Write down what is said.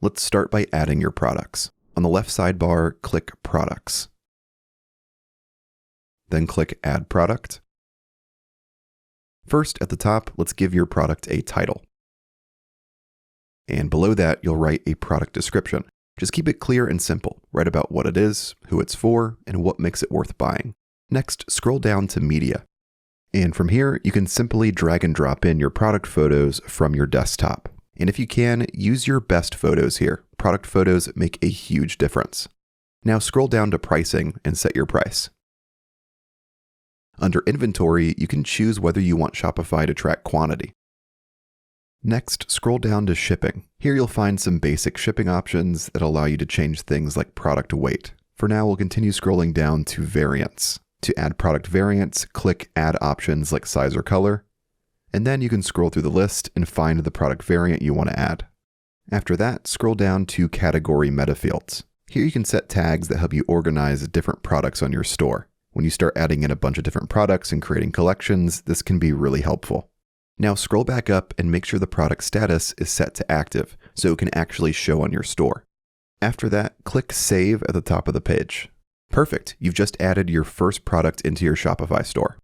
Let's start by adding your products. On the left sidebar, click Products. Then click Add Product. First, at the top, let's give your product a title. And below that, you'll write a product description. Just keep it clear and simple. Write about what it is, who it's for, and what makes it worth buying. Next, scroll down to Media. And from here, you can simply drag and drop in your product photos from your desktop. And if you can, use your best photos here. Product photos make a huge difference. Now scroll down to Pricing and set your price. Under Inventory, you can choose whether you want Shopify to track quantity. Next, scroll down to Shipping. Here you'll find some basic shipping options that allow you to change things like product weight. For now, we'll continue scrolling down to Variants. To add product variants, click Add Options like size or color, and then you can scroll through the list and find the product variant you want to add. After that, scroll down to Category Meta Fields. Here you can set tags that help you organize different products on your store. When you start adding in a bunch of different products and creating collections, this can be really helpful. Now scroll back up and make sure the product status is set to active so it can actually show on your store. After that, click Save at the top of the page. Perfect, you've just added your first product into your Shopify store.